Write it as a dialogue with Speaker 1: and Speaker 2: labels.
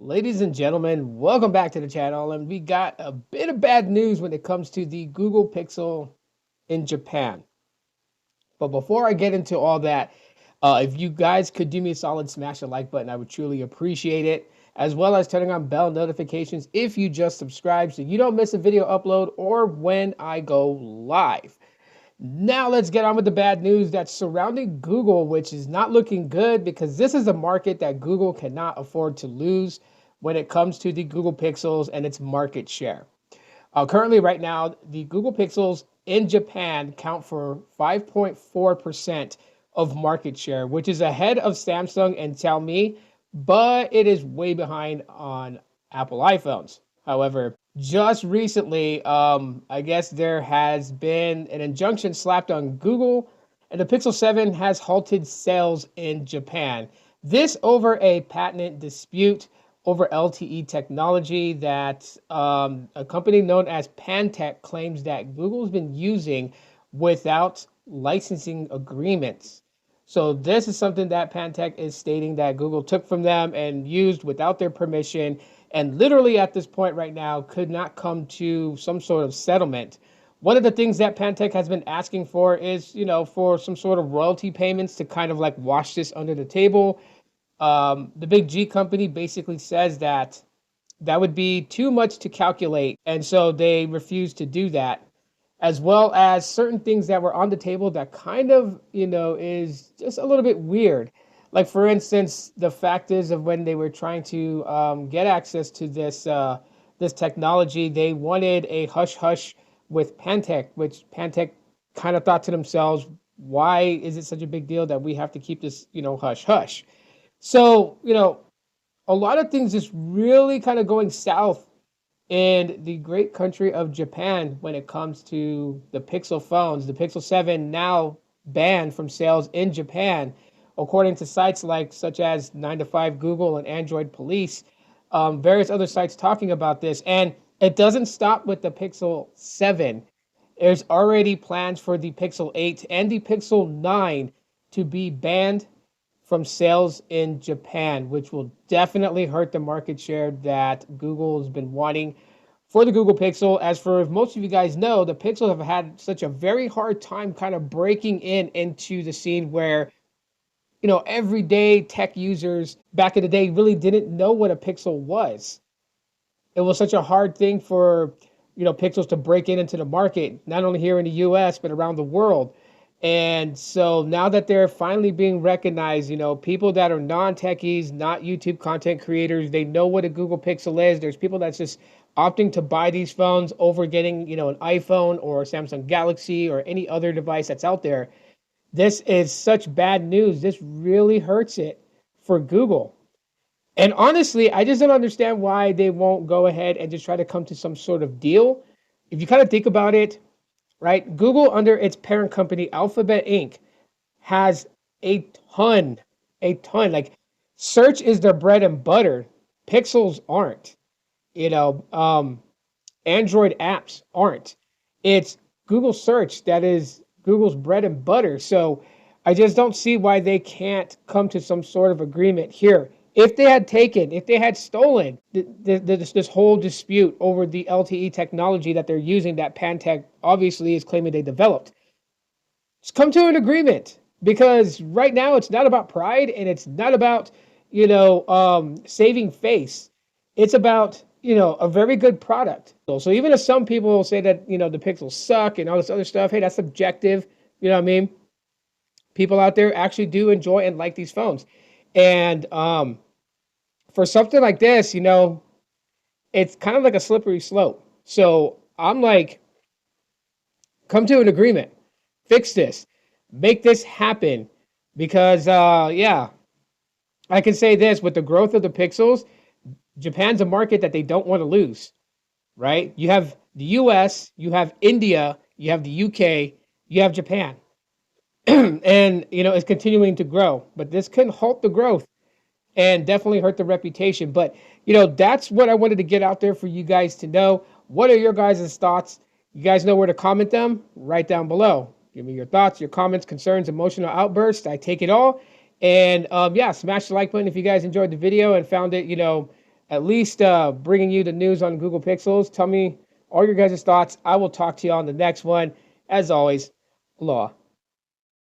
Speaker 1: Ladies and gentlemen, welcome back to the channel. And we got a bit of bad news when it comes to the Google Pixel in Japan. But before I get into all that, if you guys could do me a solid, smash the like button, I would truly appreciate it. As well as turning on bell notifications if you just subscribe so you don't miss a video upload or when I go live. Now let's get on with the bad news that's surrounding Google, which is not looking good because this is a market that Google cannot afford to lose when it comes to the Google Pixels and its market share. Currently, right now, the Google Pixels in Japan count for 5.4% of market share, which is ahead of Samsung and Xiaomi, but it is way behind on Apple iPhones. However, just recently, I guess there has been an injunction slapped on Google, and the Pixel 7 has halted sales in Japan. This over a patent dispute over LTE technology that a company known as Pantech claims that Google's been using without licensing agreements. So this is something that Pantech is stating that Google took from them and used without their permission, and literally at this point right now could not come to some sort of settlement. One of the things that Pantech has been asking for is, for some sort of royalty payments to kind of like wash this under the table. The big G company basically says that that would be too much to calculate, and so they refuse to do that, as well as certain things that were on the table that kind of, is just a little bit weird. Like, for instance, the fact is of when they were trying to get access to this technology, they wanted a hush hush with Pantech, which Pantech kind of thought to themselves, why is it such a big deal that we have to keep this, hush hush? So, a lot of things just really kind of going south in the great country of Japan when it comes to the Pixel phones. The Pixel 7 now banned from sales in Japan, according to sites like such as 9 to 5 Google and Android Police, various other sites talking about this. And it doesn't stop with the Pixel 7. There's already plans for the Pixel 8 and the Pixel 9 to be banned from sales in Japan, which will definitely hurt the market share that Google has been wanting for the Google Pixel. As for most of you guys know, the Pixel have had such a very hard time kind of breaking into the scene where, everyday tech users back in the day really didn't know what a Pixel was. It was such a hard thing for, Pixels to break into the market, not only here in the US, but around the world. And so now that they're finally being recognized, people that are non-techies, not YouTube content creators, they know what a Google Pixel is. There's people that's just opting to buy these phones over getting, an iPhone or a Samsung Galaxy or any other device that's out there. This is such bad news. This really hurts it for Google. And honestly, I just don't understand why they won't go ahead and just try to come to some sort of deal. If you kind of think about it, right? Google, under its parent company, Alphabet Inc., has a ton. Like, search is their bread and butter. Pixels aren't. Android apps aren't. It's Google search that is Google's bread and butter. So I just don't see why they can't come to some sort of agreement here. If they had stolen this whole dispute over the LTE technology that they're using, that Pantech obviously is claiming they developed, just come to an agreement. Because right now it's not about pride and it's not about, saving face. It's about, a very good product. So even if some people say that, the Pixels suck and all this other stuff, hey, that's subjective. You know what I mean? People out there actually do enjoy and like these phones. And for something like this, it's kind of like a slippery slope. So I'm like, come to an agreement, fix this, make this happen. Because, yeah, I can say this, with the growth of the Pixels, Japan's a market that they don't want to lose, right? You have the US, you have India, you have the UK, you have Japan. And, it's continuing to grow. But this can halt the growth and definitely hurt the reputation. But, that's what I wanted to get out there for you guys to know. What are your guys' thoughts? You guys know where to comment them? Right down below. Give me your thoughts, your comments, concerns, emotional outbursts. I take it all. And yeah, smash the like button if you guys enjoyed the video and found it, at least bringing you the news on Google Pixels. Tell me all your guys' thoughts. I will talk to you on the next one. As always, aloha.